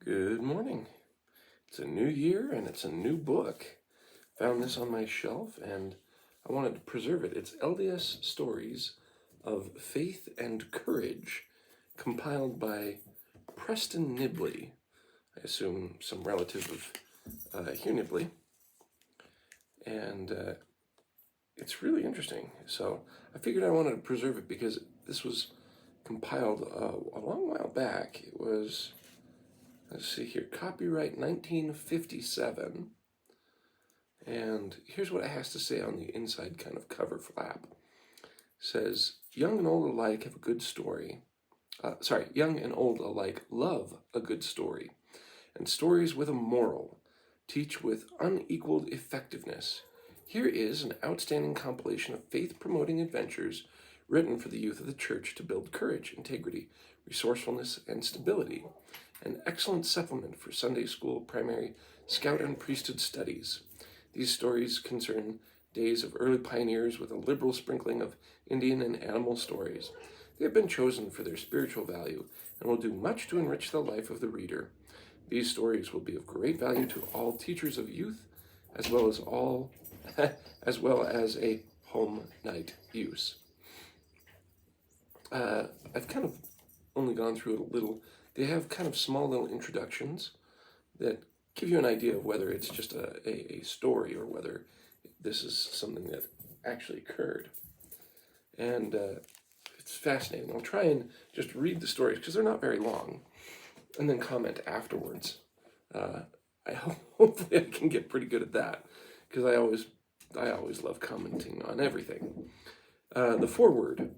Good morning. It's a new year and it's a new book. Found this on my shelf and I wanted to preserve it. It's LDS Stories of Faith and Courage, compiled by Preston Nibley. I assume some relative of Hugh Nibley. And it's really interesting. So I figured I wanted to preserve it because this was compiled a long while back. It was, let's see here, copyright 1957. And here's what it has to say on the inside kind of cover flap. It says, young and old alike have a good story. Young and old alike love a good story. And stories with a moral teach with unequaled effectiveness. Here is an outstanding compilation of faith-promoting adventures written for the youth of the church to build courage, integrity, resourcefulness, and stability. An excellent supplement for Sunday school, primary, scout, and priesthood studies. These stories concern days of early pioneers with a liberal sprinkling of Indian and animal stories. They have been chosen for their spiritual value and will do much to enrich the life of the reader. These stories will be of great value to all teachers of youth, as well as a home night use. I've kind of only gone through it a little. They have kind of small little introductions that give you an idea of whether it's just a story or whether this is something that actually occurred. And it's fascinating. I'll try and just read the stories because they're not very long, and then comment afterwards. Hopefully I can get pretty good at that because I always love commenting on everything. The foreword.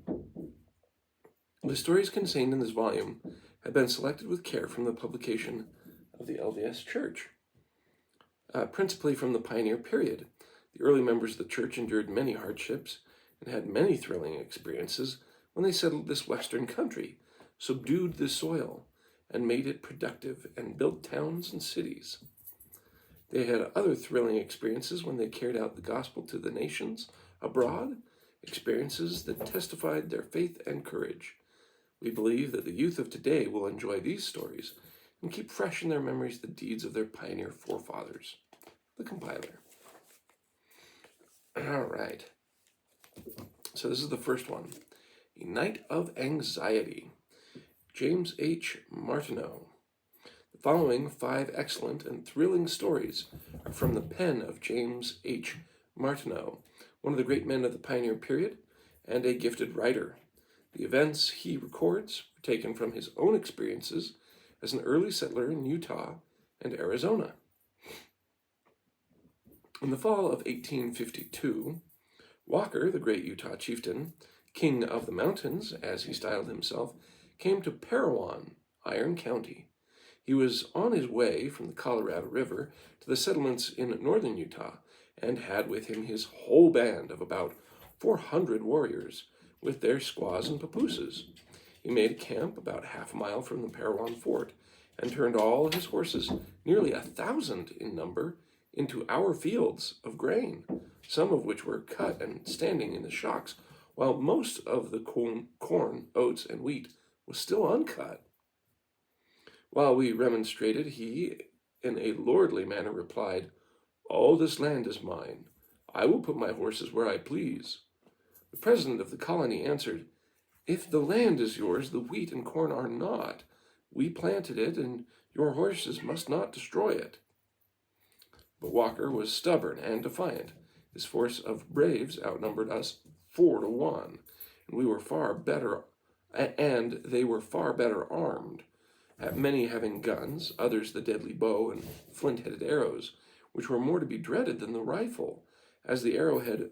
The stories contained in this volume have been selected with care from the publication of the LDS Church, principally from the pioneer period. The early members of the church endured many hardships and had many thrilling experiences when they settled this western country, subdued the soil, and made it productive, and built towns and cities. They had other thrilling experiences when they carried out the gospel to the nations abroad, experiences that testified their faith and courage. We believe that the youth of today will enjoy these stories and keep fresh in their memories the deeds of their pioneer forefathers. The compiler. All right. So this is the first one. A Night of Anxiety. James H. Martineau. The following 5 excellent and thrilling stories are from the pen of James H. Martineau, one of the great men of the pioneer period and a gifted writer. The events he records were taken from his own experiences as an early settler in Utah and Arizona. In the fall of 1852, Walker, the great Utah chieftain, king of the mountains, as he styled himself, came to Parowan, Iron County. He was on his way from the Colorado River to the settlements in northern Utah and had with him his whole band of about 400 warriors with their squaws and papooses. He made a camp about half a mile from the Parowan fort and turned all his horses, nearly 1,000 in number, into our fields of grain, some of which were cut and standing in the shocks, while most of the corn, oats, and wheat was still uncut. While we remonstrated, he, in a lordly manner, replied, "All this land is mine. I will put my horses where I please." The president of the colony answered, "If the land is yours, the wheat and corn are not. We planted it, and your horses must not destroy it." But Walker was stubborn and defiant. His force of braves outnumbered us 4 to 1, and they were far better armed, many having guns, others the deadly bow and flint-headed arrows, which were more to be dreaded than the rifle, as the arrowhead,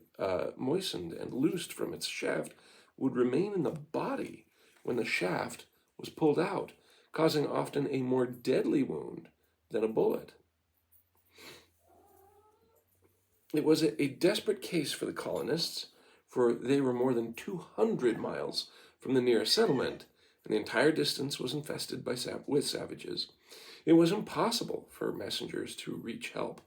moistened and loosed from its shaft, would remain in the body when the shaft was pulled out, causing often a more deadly wound than a bullet. It was a desperate case for the colonists, for they were more than 200 miles from the nearest settlement, and the entire distance was infested with savages. It was impossible for messengers to reach help,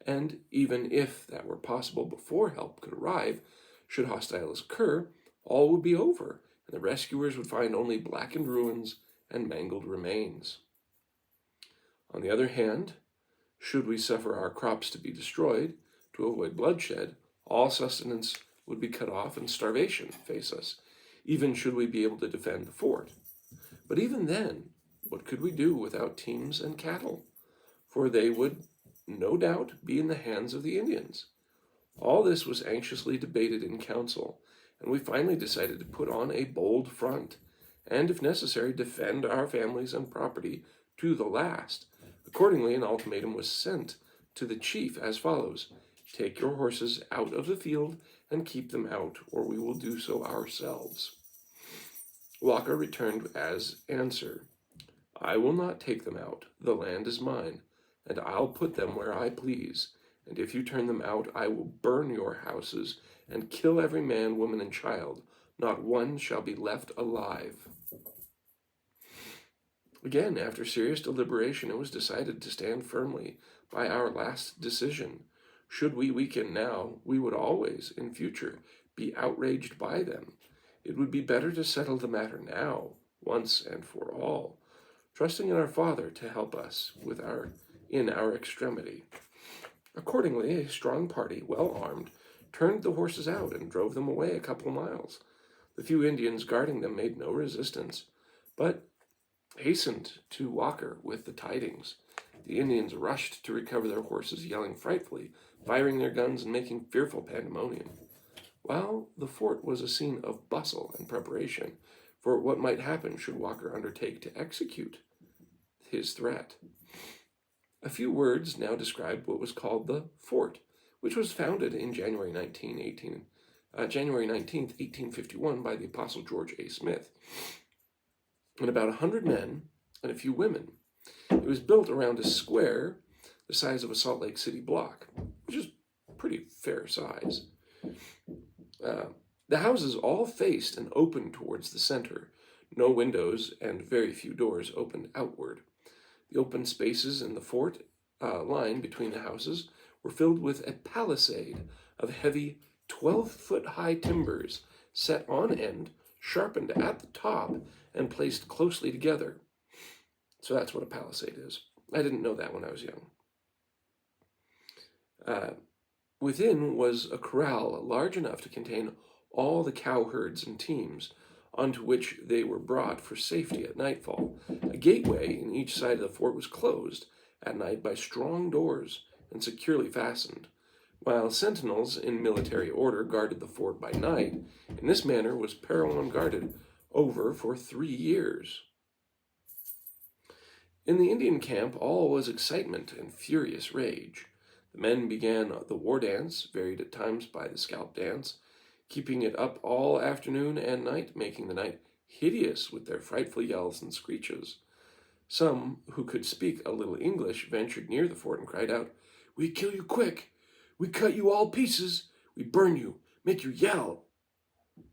and even if that were possible before help could arrive, should hostiles occur, all would be over, and the rescuers would find only blackened ruins and mangled remains. On the other hand, should we suffer our crops to be destroyed to avoid bloodshed, all sustenance would be cut off and starvation face us, even should we be able to defend the fort. But even then, what could we do without teams and cattle? For they would no doubt be in the hands of the Indians. All this was anxiously debated in council, and we finally decided to put on a bold front, and if necessary, defend our families and property to the last. Accordingly, an ultimatum was sent to the chief as follows: "Take your horses out of the field and keep them out, or we will do so ourselves." Walker returned as answer: "I will not take them out. The land is mine, and I'll put them where I please. And if you turn them out, I will burn your houses and kill every man, woman, and child. Not one shall be left alive." Again, after serious deliberation, it was decided to stand firmly by our last decision. Should we weaken now, we would always, in future, be outraged by them. It would be better to settle the matter now, once and for all, trusting in our Father to help us in our extremity. Accordingly, a strong party, well armed, turned the horses out and drove them away a couple of miles. The few Indians guarding them made no resistance, but hastened to Walker with the tidings. The Indians rushed to recover their horses, yelling frightfully, firing their guns, and making fearful pandemonium. While the fort was a scene of bustle and preparation for what might happen should Walker undertake to execute his threat. A few words now describe what was called the fort, which was founded in January 19th, 1851 by the Apostle George A. Smith, and about 100 men and a few women. It was built around a square the size of a Salt Lake City block, which is pretty fair size. The houses all faced and opened towards the center. No windows and very few doors opened outward. The open spaces in the fort line between the houses were filled with a palisade of heavy 12-foot-high timbers set on end, sharpened at the top, and placed closely together. So that's what a palisade is. I didn't know that when I was young. Within was a corral large enough to contain all the cow herds and teams, onto which they were brought for safety at nightfall. A gateway in each side of the fort was closed at night by strong doors and securely fastened, while sentinels in military order guarded the fort by night. In this manner was Parowan guarded over for 3 years. In the Indian camp, all was excitement and furious rage. The men began the war dance, varied at times by the scalp dance, keeping it up all afternoon and night, making the night hideous with their frightful yells and screeches. Some, who could speak a little English, ventured near the fort and cried out, "We kill you quick! We cut you all pieces! We burn you! Make you yell!"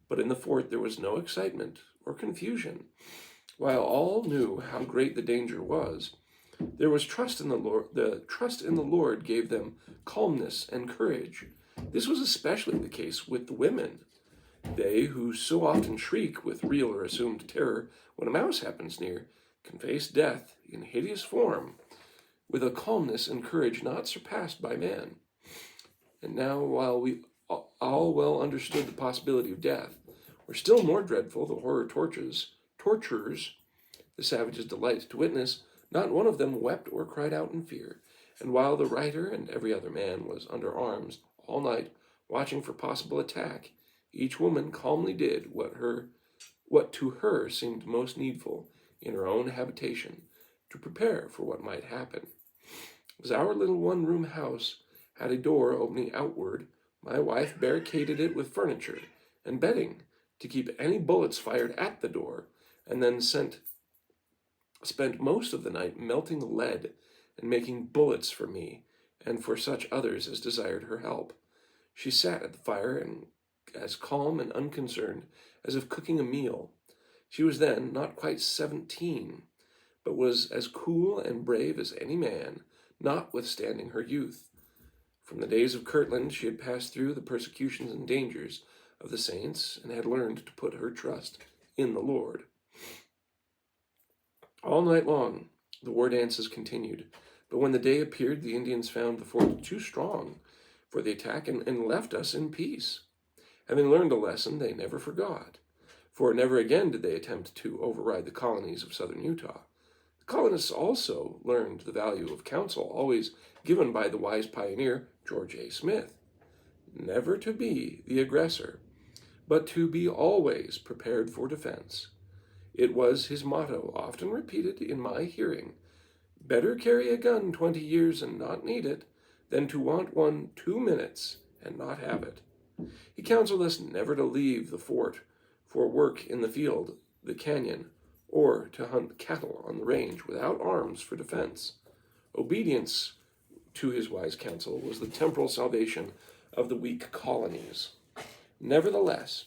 But in the fort there was no excitement or confusion. While all knew how great the danger was, there was trust in the Lord. The trust in the Lord gave them calmness and courage. This was especially the case with the women. They, who so often shriek with real or assumed terror when a mouse happens near, can face death in hideous form with a calmness and courage not surpassed by man. And now, while we all well understood the possibility of death, or still more dreadful, the horror tortures the savages delight to witness, not one of them wept or cried out in fear. And while the writer and every other man was under arms all night, watching for possible attack, each woman calmly did what to her seemed most needful in her own habitation, to prepare for what might happen. As our little one-room house had a door opening outward, my wife barricaded it with furniture and bedding to keep any bullets fired at the door, and then spent most of the night melting lead and making bullets for me and for such others as desired her help. She sat at the fire and as calm and unconcerned as if cooking a meal. She was then not quite 17, but was as cool and brave as any man, notwithstanding her youth. From the days of Kirtland she had passed through the persecutions and dangers of the saints, and had learned to put her trust in the Lord. All night long The war dances continued, but when the day appeared, the Indians found the fort too strong for the attack and left us in peace. Having learned a lesson they never forgot, for never again did they attempt to override the colonies of southern Utah. The colonists also learned the value of counsel always given by the wise pioneer George A. Smith, never to be the aggressor, but to be always prepared for defense. It was his motto, often repeated in my hearing: better carry a gun 20 years and not need it, than to want one 2 minutes and not have it. He counseled us never to leave the fort for work in the field, the canyon, or to hunt cattle on the range without arms for defense. Obedience to his wise counsel was the temporal salvation of the weak colonies. Nevertheless,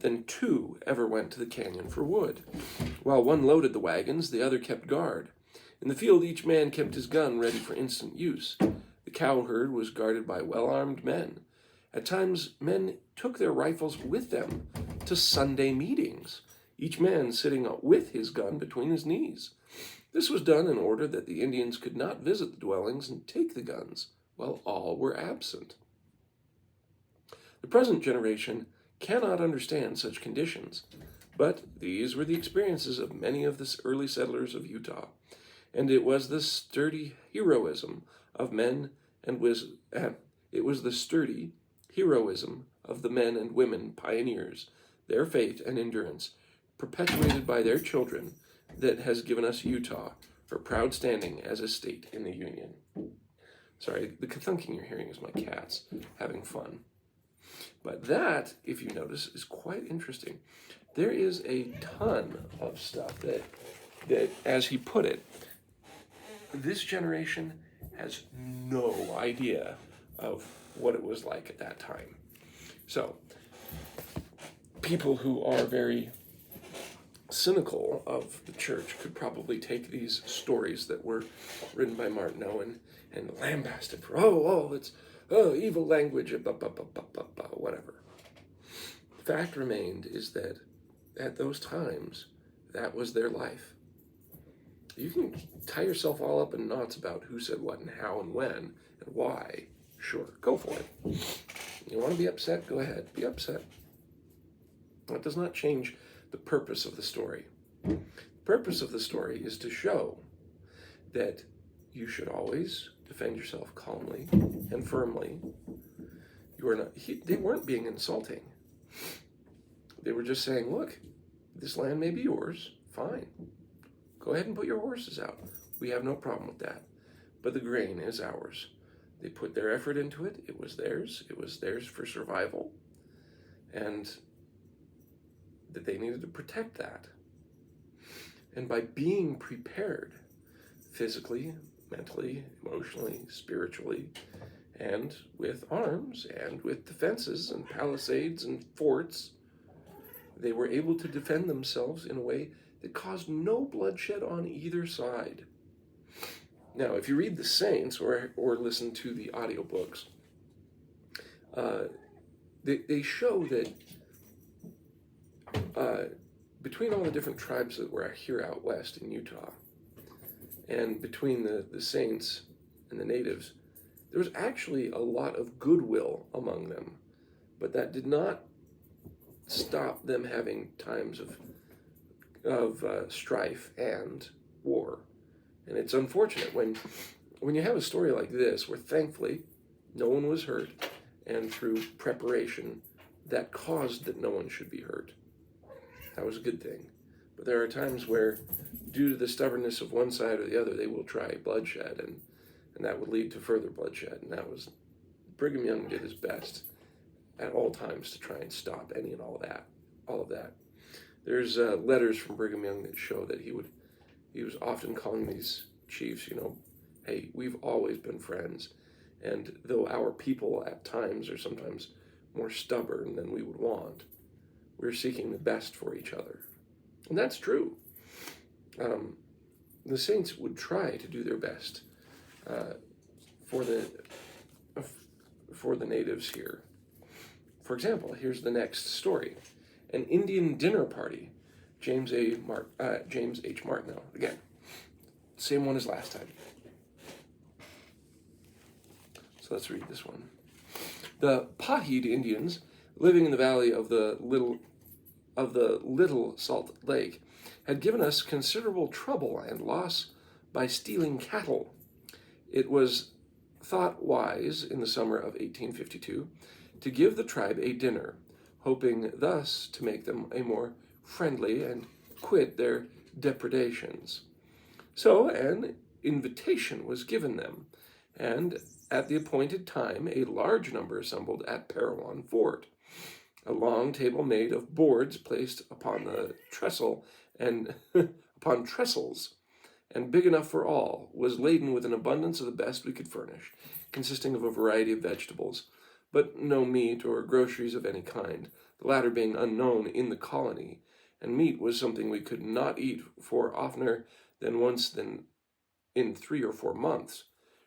then 2 ever went to the canyon for wood. While one loaded the wagons, the other kept guard. In the field, each man kept his gun ready for instant use. The cow herd was guarded by well-armed men. At times, men took their rifles with them to Sunday meetings, each man sitting with his gun between his knees. This was done in order that the Indians could not visit the dwellings and take the guns while all were absent. The present generation cannot understand such conditions, but these were the experiences of many of the early settlers of Utah, and it was the sturdy heroism of the men and women pioneers, their faith and endurance, perpetuated by their children, that has given us Utah her proud standing as a state in the Union. Sorry, the thunking you're hearing is my cats having fun. But that, if you notice, is quite interesting. There is a ton of stuff that as he put it, this generation has no idea of what it was like at that time. So, people who are very cynical of the church could probably take these stories that were written by Martineau and lambast it for, it's evil language, whatever. Fact remained is that at those times, that was their life. You can tie yourself all up in knots about who said what and how and when and why. Sure, go for it. You want to be upset? Go ahead, be upset. That does not change the purpose of the story. The purpose of the story is to show that you should always defend yourself calmly and firmly. They weren't being insulting. They were just saying, look, this land may be yours, fine. Go ahead and put your horses out. We have no problem with that. But the grain is ours. They put their effort into it. It was theirs. It was theirs for survival. And that they needed to protect that. And by being prepared, physically, mentally, emotionally, spiritually, and with arms, and with defenses and palisades and forts, they were able to defend themselves in a way that caused no bloodshed on either side. Now, if you read the Saints or listen to the audiobooks, they show that between all the different tribes that were here out west in Utah, and between the Saints and the natives, there was actually a lot of goodwill among them, but that did not stop them having times of strife and war. And it's unfortunate when you have a story like this, where thankfully no one was hurt, and through preparation that caused that no one should be hurt. That was a good thing. But there are times where, due to the stubbornness of one side or the other, they will try bloodshed, and that would lead to further bloodshed. And that was, Brigham Young did his best at all times to try and stop any and all of that. There's letters from Brigham Young that show that he was often calling these chiefs, hey, we've always been friends, and though our people at times are sometimes more stubborn than we would want, we're seeking the best for each other. And that's true. The Saints would try to do their best for the natives here. For example, here's the next story. An Indian dinner party James H. Martineau. Again, same one as last time. So let's read this one. The Pahid Indians, living in the valley of the Little Salt Lake, had given us considerable trouble and loss by stealing cattle. It was thought wise in the summer of 1852 to give the tribe a dinner, hoping thus to make them a more friendly and quit their depredations. So an invitation was given them, and at the appointed time a large number assembled at Parowan Fort. A long table made of boards placed upon the trestle and upon trestles, and big enough for all, was laden with an abundance of the best we could furnish, consisting of a variety of vegetables, but no meat or groceries of any kind, the latter being unknown in the colony, and meat was something we could not eat for oftener than once in 3 or 4 months.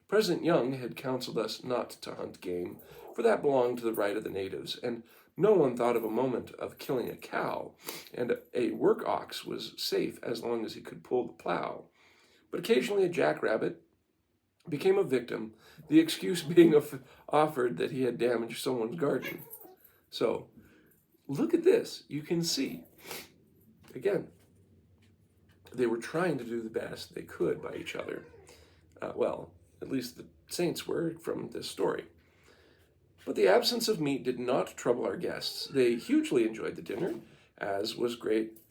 President Young had counseled us not to hunt game, for that belonged to the right of the natives, and no one thought of a moment of killing a cow, and a work ox was safe as long as he could pull the plow. But occasionally a jackrabbit became a victim, the excuse being offered that he had damaged someone's garden. So, look at this. You can see, again, they were trying to do the best they could by each other. Well, at least the saints were from this story. But the absence of meat did not trouble our guests. They hugely enjoyed the dinner, as was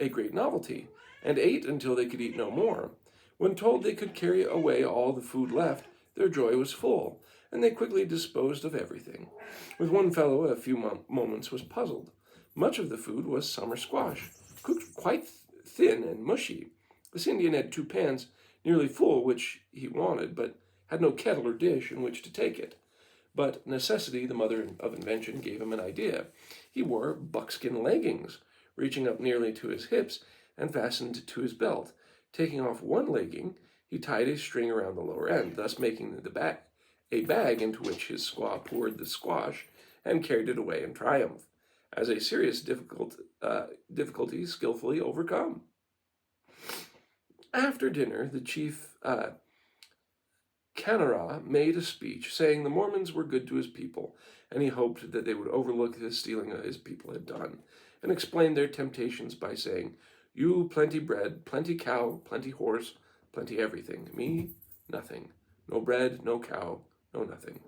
a great novelty, and ate until they could eat no more. When told they could carry away all the food left, their joy was full, and they quickly disposed of everything. With one fellow, a few moments was puzzled. Much of the food was summer squash, cooked quite thin and mushy. This Indian had 2 pans nearly full, which he wanted, but had no kettle or dish in which to take it. But necessity, the mother of invention, gave him an idea. He wore buckskin leggings, reaching up nearly to his hips and fastened to his belt. Taking off one legging, he tied a string around the lower end, thus making a bag into which his squaw poured the squash and carried it away in triumph, as a serious difficulty skillfully overcome. After dinner, the chief Canara made a speech saying the Mormons were good to his people, and he hoped that they would overlook the stealing his people had done, and explained their temptations by saying, "You plenty bread, plenty cow, plenty horse, plenty everything. Me, nothing. No bread, no cow, no nothing.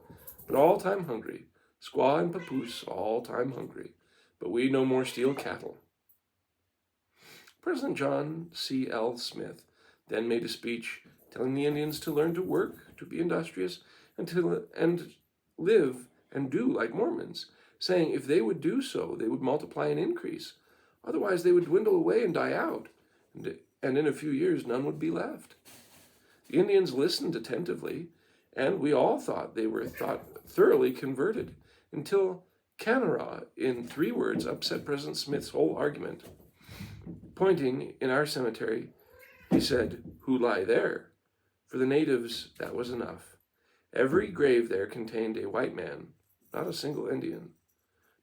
But all time hungry. Squaw and papoose all time hungry. But we no more steal cattle." President John C. L. Smith then made a speech telling the Indians to learn to work, to be industrious, and live and do like Mormons, saying if they would do so, they would multiply and increase. Otherwise, they would dwindle away and die out, and in a few years, none would be left. The Indians listened attentively, and we all thought they were thoroughly converted, until Canara, in 3 words, upset President Smith's whole argument. Pointing in our cemetery, he said, "Who lie there?" For the natives, that was enough. Every grave there contained a white man, not a single Indian.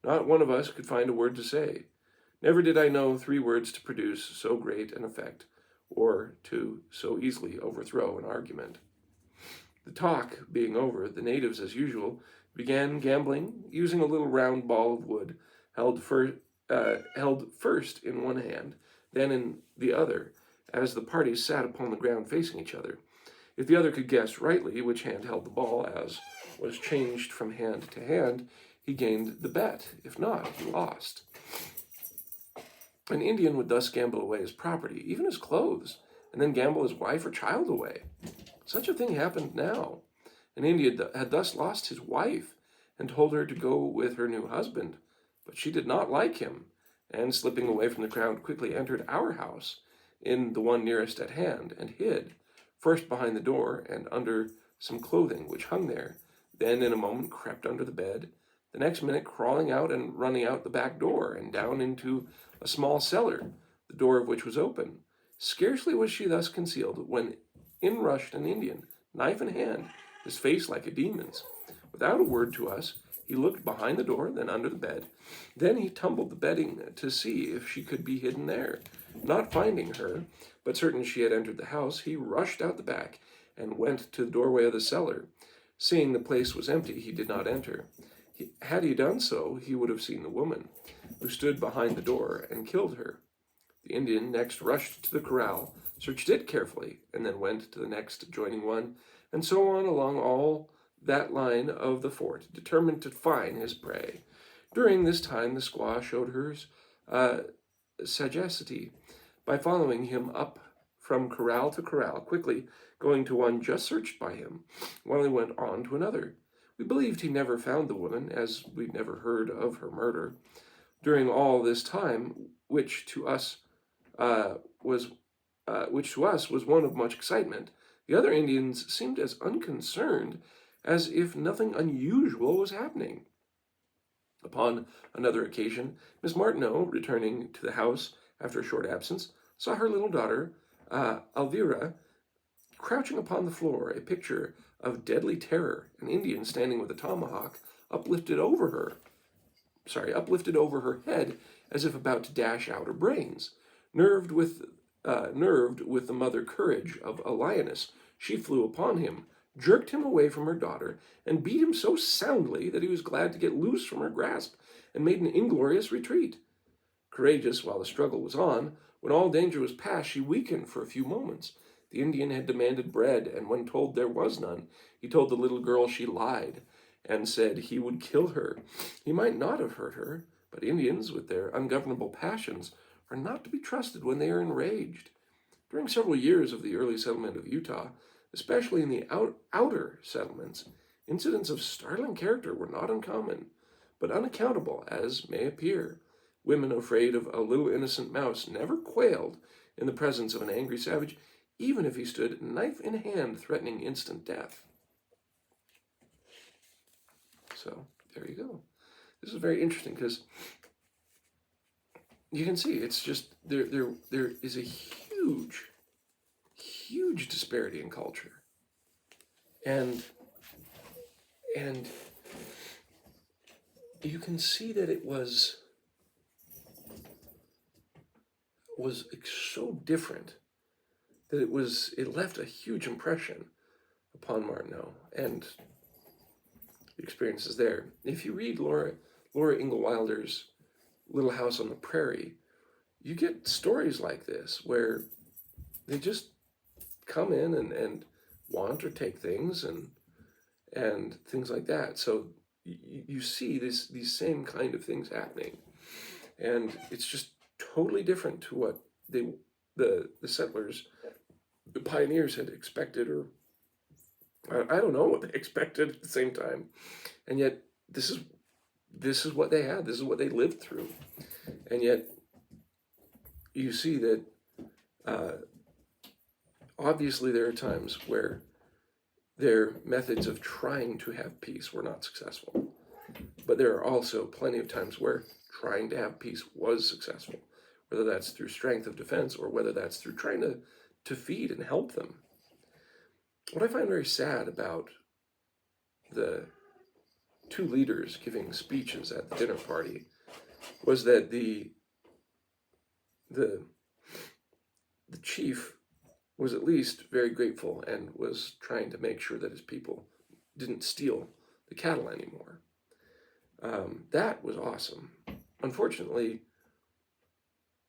Not one of us could find a word to say. Never did I know 3 words to produce so great an effect, or to so easily overthrow an argument. The talk being over, the natives, as usual, began gambling, using a little round ball of wood held first in one hand, then in the other, as the parties sat upon the ground facing each other. If the other could guess rightly which hand held the ball, as was changed from hand to hand, he gained the bet. If not, he lost. An Indian would thus gamble away his property, even his clothes, and then gamble his wife or child away. Such a thing happened now. An Indian had thus lost his wife and told her to go with her new husband, but she did not like him, and slipping away from the crowd, quickly entered our house, in the one nearest at hand, and hid, first behind the door and under some clothing which hung there, then in a moment crept under the bed, the next minute crawling out and running out the back door and down into a small cellar, the door of which was open. Scarcely was she thus concealed when in rushed an Indian, knife in hand, his face like a demon's. Without a word to us, he looked behind the door, then under the bed. Then he tumbled the bedding to see if she could be hidden there. Not finding her, but certain she had entered the house, he rushed out the back and went to the doorway of the cellar. Seeing the place was empty, he did not enter. Had he done so, he would have seen the woman, who stood behind the door, and killed her. The Indian next rushed to the corral, searched it carefully, and then went to the next adjoining one, and so on along all that line of the fort, determined to find his prey. During this time, the squaw showed her sagacity by following him up from corral to corral, quickly going to one just searched by him, while he went on to another. We believed he never found the woman, as we'd never heard of her murder. During all this time, which to us was one of much excitement, the other Indians seemed as unconcerned as if nothing unusual was happening. Upon another occasion, Miss Martineau, returning to the house after a short absence, saw her little daughter, Elvira, crouching upon the floor, a picture of deadly terror, an Indian standing with a tomahawk uplifted over her head as if about to dash out her brains. Nerved with the mother courage of a lioness, she flew upon him, jerked him away from her daughter, and beat him so soundly that he was glad to get loose from her grasp, and made an inglorious retreat. Courageous while the struggle was on, when all danger was past, she weakened for a few moments. The Indian had demanded bread, and when told there was none, he told the little girl she lied, and said he would kill her. He might not have hurt her, but Indians, with their ungovernable passions, are not to be trusted when they are enraged. During several years of the early settlement of Utah, especially in the outer settlements, incidents of startling character were not uncommon, but unaccountable as may appear. Women afraid of a little innocent mouse never quailed in the presence of an angry savage, even if he stood knife in hand threatening instant death. So, there you go. This is very interesting because you can see it's just, there is a huge disparity in culture. And you can see that it was so different that it left a huge impression upon Martineau and the experiences there. If you read Laura Ingalls Wilder's Little House on the Prairie, you get stories like this where they just come in and want or take things and things like that. So you see these same kind of things happening, and it's just totally different to what the settlers, the pioneers, had expected, or I don't know what they expected at the same time, and yet this is what they had. This is what they lived through, and yet you see that obviously there are times where their methods of trying to have peace were not successful, but there are also plenty of times where trying to have peace was successful, whether that's through strength of defense or whether that's through trying to feed and help them. What I find very sad about the two leaders giving speeches at the dinner party was that the chief was at least very grateful and was trying to make sure that his people didn't steal the cattle anymore. That was awesome. Unfortunately,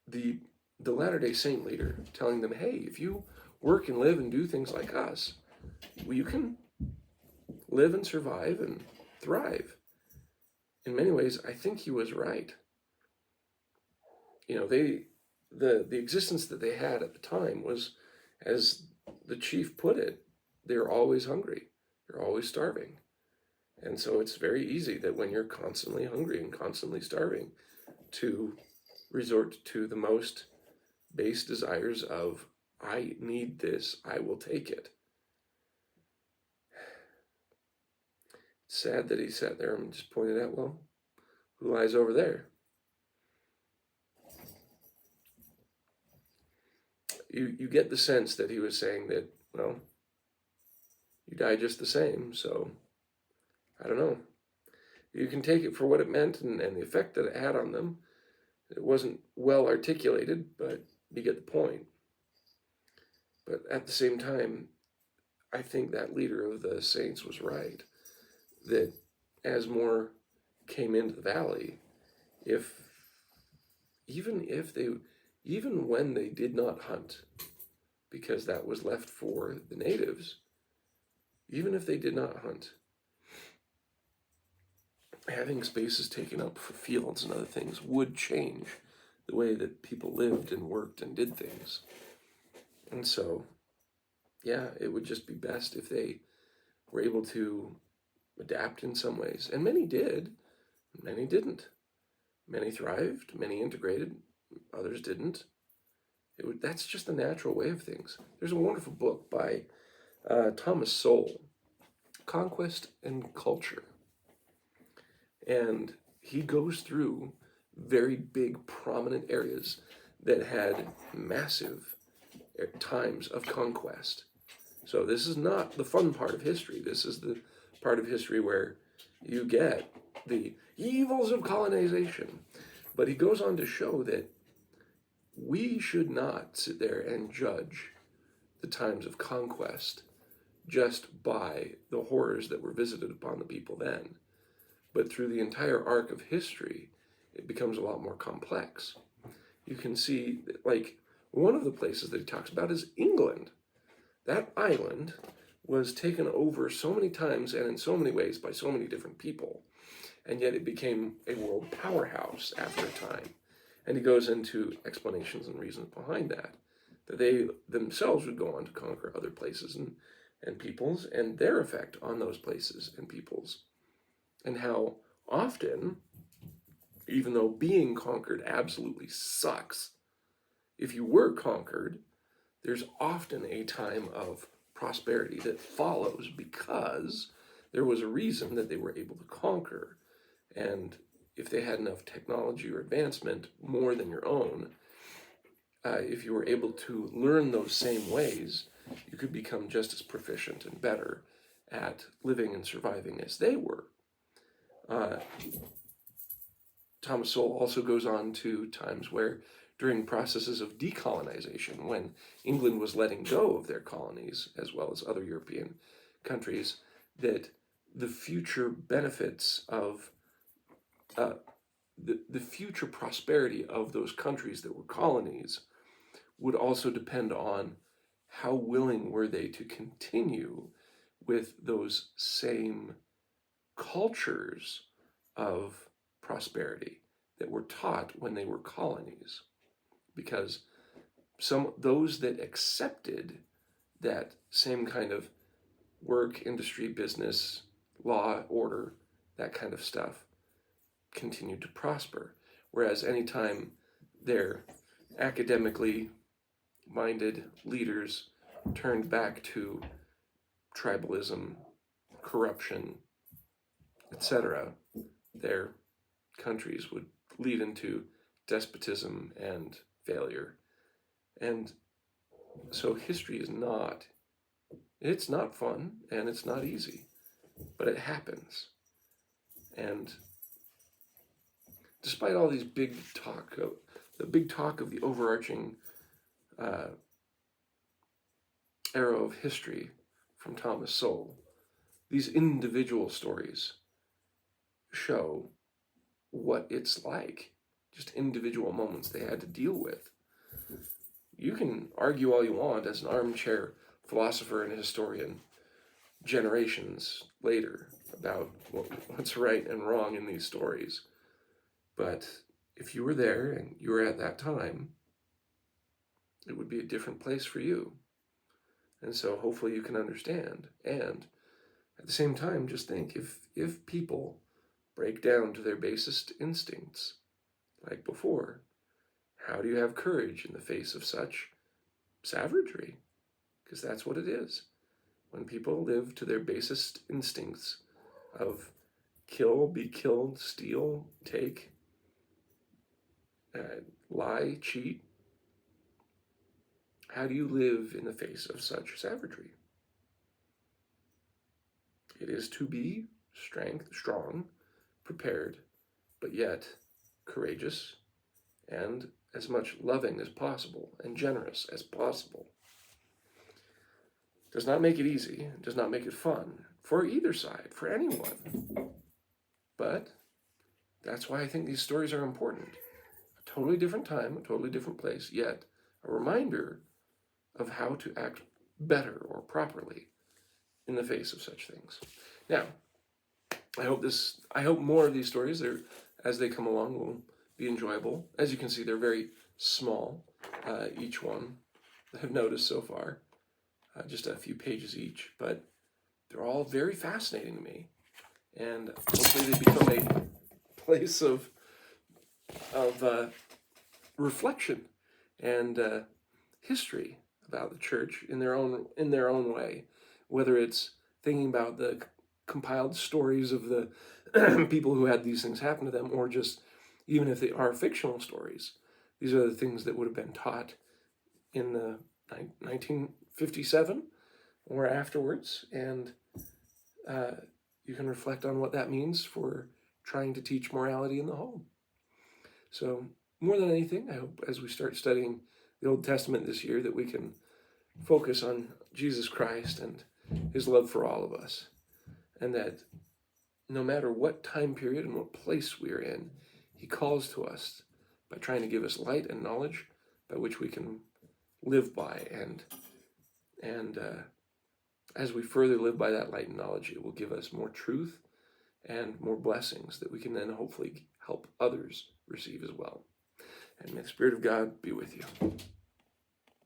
the Latter-day Saint leader telling them, hey, if you work and live and do things like us, you can live and survive and thrive. In many ways, I think he was right. You know, the existence that they had at the time was, as the chief put it, they're always hungry. They're always starving. And so it's very easy that when you're constantly hungry and constantly starving, to resort to the most base desires of, I need this, I will take it. It's sad that he sat there and just pointed out, well, who lies over there? You get the sense that he was saying that, well, you die just the same, so I don't know. You can take it for what it meant and the effect that it had on them. It wasn't well articulated, but You get the point. But at the same time, I think that leader of the saints was right, that as more came into the valley, if even when they did not hunt, because that was left for the natives, even if they did not hunt, having spaces taken up for fields and other things would change the way that people lived and worked and did things. And so, yeah, it would just be best if they were able to adapt in some ways. And many did, many didn't. Many thrived, many integrated, others didn't. That's just the natural way of things. There's a wonderful book by Thomas Sowell, Conquest and Culture. And he goes through very big, prominent areas that had massive times of conquest. So this is not the fun part of history. This is the part of history where you get the evils of colonization. But he goes on to show that we should not sit there and judge the times of conquest just by the horrors that were visited upon the people then. But through the entire arc of history, it becomes a lot more complex. You can see, like, one of the places that he talks about is England. That island was taken over so many times and in so many ways by so many different people, and yet it became a world powerhouse after a time. And he goes into explanations and reasons behind that they themselves would go on to conquer other places and peoples, and their effect on those places and peoples, and how often, even though being conquered absolutely sucks, if you were conquered, there's often a time of prosperity that follows because there was a reason that they were able to conquer. And if they had enough technology or advancement more than your own, if you were able to learn those same ways, you could become just as proficient and better at living and surviving as they were. Thomas Sowell also goes on to times where, during processes of decolonization, when England was letting go of their colonies, as well as other European countries, that the future benefits of the future prosperity of those countries that were colonies would also depend on how willing were they to continue with those same cultures of prosperity that were taught when they were colonies. Because those that accepted that same kind of work, industry, business, law, order, that kind of stuff, continued to prosper. Whereas anytime their academically minded leaders turned back to tribalism, corruption, etc., their countries would lead into despotism and failure. And so history is it's not fun and it's not easy, but it happens. And despite all these big talk of the overarching era of history from Thomas Sowell, these individual stories show what it's like, just individual moments they had to deal with. You can argue all you want as an armchair philosopher and historian generations later about what's right and wrong in these stories. But if you were there and you were at that time, it would be a different place for you. And so hopefully you can understand. And at the same time, just think, if people break down to their basest instincts, like before, how do you have courage in the face of such savagery? Because that's what it is. When people live to their basest instincts of kill, be killed, steal, take, lie, cheat, how do you live in the face of such savagery? It is to be strong, prepared, but yet courageous, and as much loving as possible and generous as possible. Does not make it easy, does not make it fun for either side, for anyone. But that's why I think these stories are important. A totally different time, a totally different place, yet a reminder of how to act better or properly in the face of such things. Now, I hope more of these stories, as they come along, will be enjoyable. As you can see, they're very small, each one I've noticed so far, just a few pages each, but they're all very fascinating to me, and hopefully they become a place of reflection and history about the church in their own way, whether it's thinking about the compiled stories of the people who had these things happen to them, or just even if they are fictional stories, these are the things that would have been taught in the 1957 or afterwards, and you can reflect on what that means for trying to teach morality in the home. So more than anything, I hope as we start studying the Old Testament this year that we can focus on Jesus Christ and his love for all of us, and that no matter what time period and what place we are in, he calls to us by trying to give us light and knowledge by which we can live by, and as we further live by that light and knowledge, it will give us more truth and more blessings that we can then hopefully help others receive as well. And may the Spirit of God be with you.